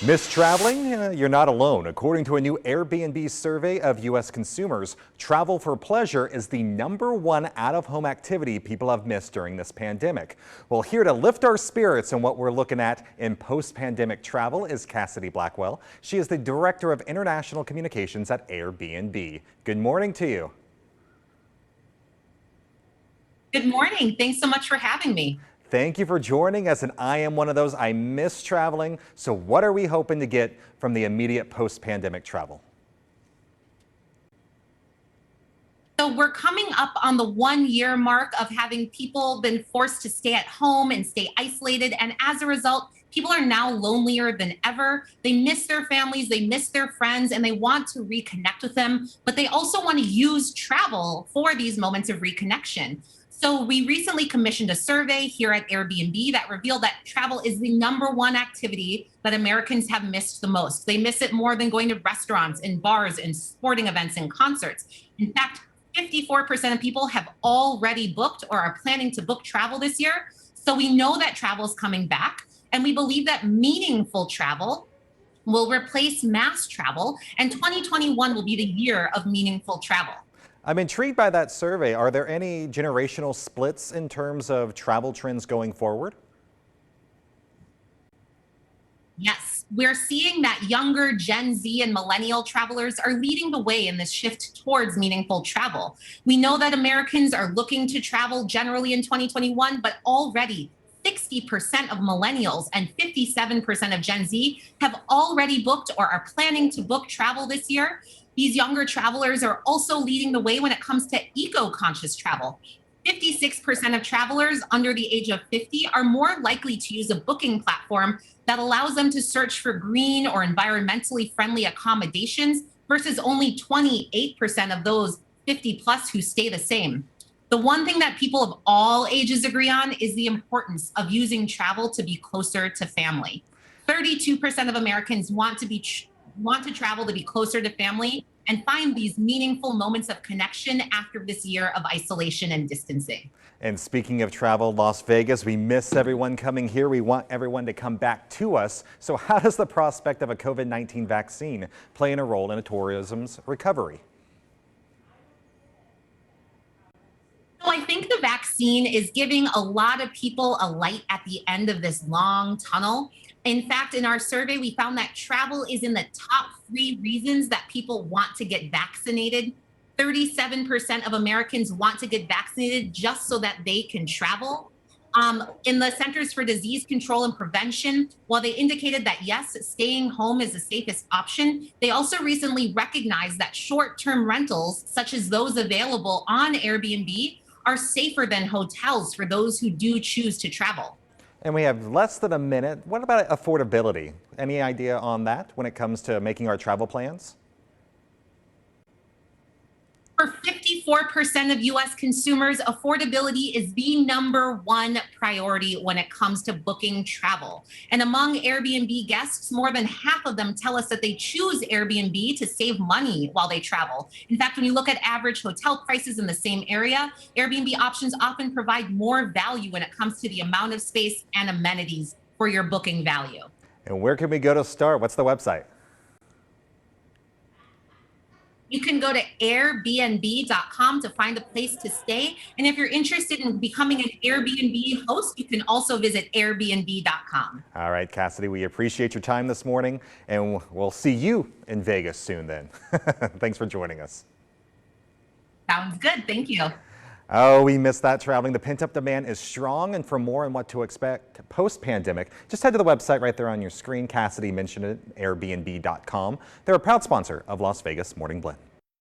Miss traveling? You're not alone. According to a new Airbnb survey of U.S. consumers, travel for pleasure is the #1 out-of-home activity people have missed during this pandemic. Well, here to lift our spirits and what we're looking at in post-pandemic travel is Cassidy Blackwell. She is the Director of International Communications at Airbnb. Good morning to you. Good morning. Thanks so much for having me. Thank you for joining us, and I am one of those. I miss traveling. So what are we hoping to get from the immediate post-pandemic travel? So we're coming up on the 1-year mark of having people been forced to stay at home and stay isolated. And as a result, people are now lonelier than ever. They miss their families, they miss their friends, and they want to reconnect with them. But they also want to use travel for these moments of reconnection. So we recently commissioned a survey here at Airbnb that revealed that travel is the #1 activity that Americans have missed the most. They miss it more than going to restaurants and bars and sporting events and concerts. In fact, 54% of people have already booked or are planning to book travel this year. So we know that travel is coming back, and we believe that meaningful travel will replace mass travel, and 2021 will be the year of meaningful travel. I'm intrigued by that survey. Are there any generational splits in terms of travel trends going forward? Yes, we're seeing that younger Gen Z and millennial travelers are leading the way in this shift towards meaningful travel. We know that Americans are looking to travel generally in 2021, but already 60% of millennials and 57% of Gen Z have already booked or are planning to book travel this year. These younger travelers are also leading the way when it comes to eco-conscious travel. 56% of travelers under the age of 50 are more likely to use a booking platform that allows them to search for green or environmentally friendly accommodations versus only 28% of those 50 plus who stay the same. The one thing that people of all ages agree on is the importance of using travel to be closer to family. 32% of Americans want to travel to be closer to family and find these meaningful moments of connection after this year of isolation and distancing. And speaking of travel, Las Vegas, we miss everyone coming here. We want everyone to come back to us. So how does the prospect of a COVID-19 vaccine play in a role in tourism's recovery? So I think the vaccine is giving a lot of people a light at the end of this long tunnel. In fact, in our survey, we found that travel is in the top 3 reasons that people want to get vaccinated. 37% of Americans want to get vaccinated just so that they can travel. In the Centers for Disease Control and Prevention, while they indicated that yes, staying home is the safest option, they also recently recognized that short-term rentals, such as those available on Airbnb, are safer than hotels for those who do choose to travel. And we have less than a minute. What about affordability? Any idea on that when it comes to making our travel plans? For 54% of US consumers, affordability is the #1 priority when it comes to booking travel. And among Airbnb guests, more than half of them tell us that they choose Airbnb to save money while they travel. In fact, when you look at average hotel prices in the same area, Airbnb options often provide more value when it comes to the amount of space and amenities for your booking value. And where can we go to start? What's the website? You can go to airbnb.com to find a place to stay. And if you're interested in becoming an Airbnb host, you can also visit airbnb.com. All right, Cassidy, we appreciate your time this morning, and we'll see you in Vegas soon then. Thanks for joining us. Sounds good. Thank you. Oh, we missed that traveling. The pent-up demand is strong, and for more on what to expect post-pandemic, just head to the website right there on your screen. Cassidy mentioned it, airbnb.com. They're a proud sponsor of Las Vegas Morning Blend.